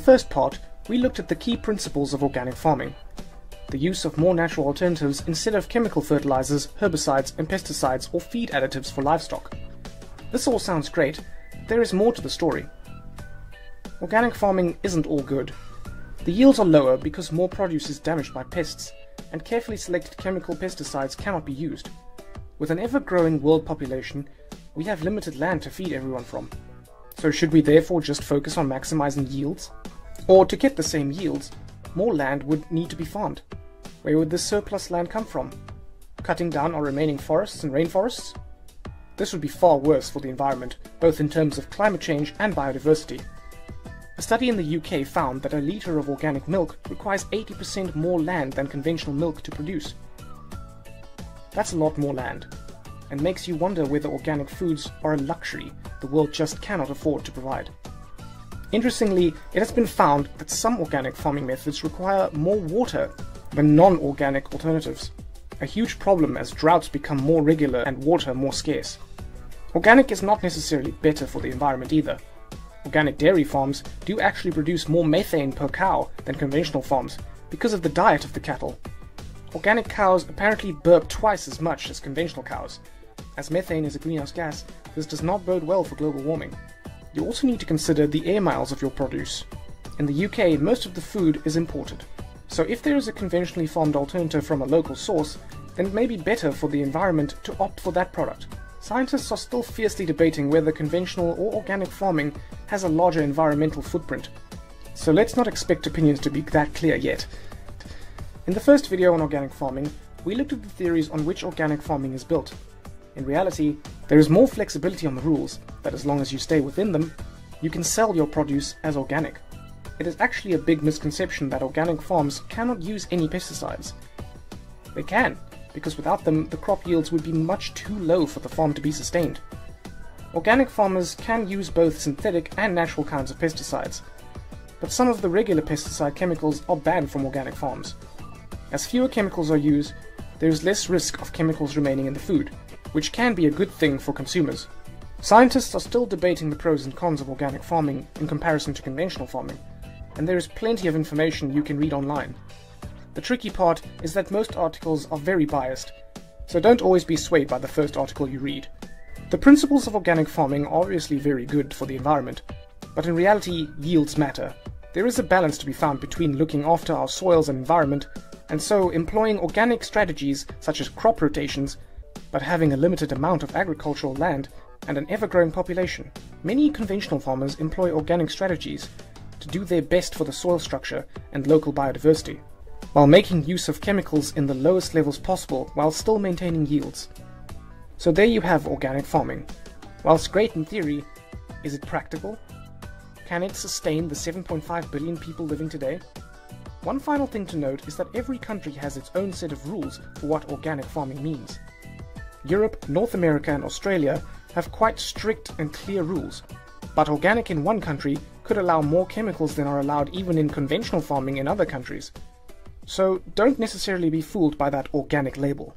first part, we looked at the key principles of organic farming. The use of more natural alternatives instead of chemical fertilizers, herbicides and pesticides or feed additives for livestock. This all sounds great, but there is more to the story. Organic farming isn't all good. The yields are lower because more produce is damaged by pests, and carefully selected chemical pesticides cannot be used. With an ever-growing world population, we have limited land to feed everyone from. So should we therefore just focus on maximizing yields? Or to get the same yields, more land would need to be farmed. Where would this surplus land come from? Cutting down our remaining forests and rainforests? This would be far worse for the environment, both in terms of climate change and biodiversity. A study in the UK found that a litre of organic milk requires 80% more land than conventional milk to produce. That's a lot more land, and makes you wonder whether organic foods are a luxury the world just cannot afford to provide. Interestingly, it has been found that some organic farming methods require more water than non-organic alternatives, a huge problem as droughts become more regular and water more scarce. Organic is not necessarily better for the environment either. Organic dairy farms do actually produce more methane per cow than conventional farms because of the diet of the cattle. Organic cows apparently burp twice as much as conventional cows. As methane is a greenhouse gas, this does not bode well for global warming. You also need to consider the air miles of your produce. In the UK, most of the food is imported. So if there is a conventionally farmed alternative from a local source, then it may be better for the environment to opt for that product. Scientists are still fiercely debating whether conventional or organic farming has a larger environmental footprint. So let's not expect opinions to be that clear yet. In the first video on organic farming, we looked at the theories on which organic farming is built. In reality, there is more flexibility on the rules, that as long as you stay within them, you can sell your produce as organic. It is actually a big misconception that organic farms cannot use any pesticides. They can, because without them the crop yields would be much too low for the farm to be sustained. Organic farmers can use both synthetic and natural kinds of pesticides, but some of the regular pesticide chemicals are banned from organic farms. As fewer chemicals are used, there is less risk of chemicals remaining in the food, which can be a good thing for consumers. Scientists are still debating the pros and cons of organic farming in comparison to conventional farming, and there is plenty of information you can read online. The tricky part is that most articles are very biased, so don't always be swayed by the first article you read. The principles of organic farming are obviously very good for the environment, but in reality, yields matter. There is a balance to be found between looking after our soils and environment, and so employing organic strategies such as crop rotations, but having a limited amount of agricultural land and an ever-growing population. Many conventional farmers employ organic strategies to do their best for the soil structure and local biodiversity, while making use of chemicals in the lowest levels possible while still maintaining yields. So there you have organic farming. Whilst great in theory, is it practical? Can it sustain the 7.5 billion people living today? One final thing to note is that every country has its own set of rules for what organic farming means. Europe, North America and Australia have quite strict and clear rules, but organic in one country could allow more chemicals than are allowed even in conventional farming in other countries. So don't necessarily be fooled by that organic label.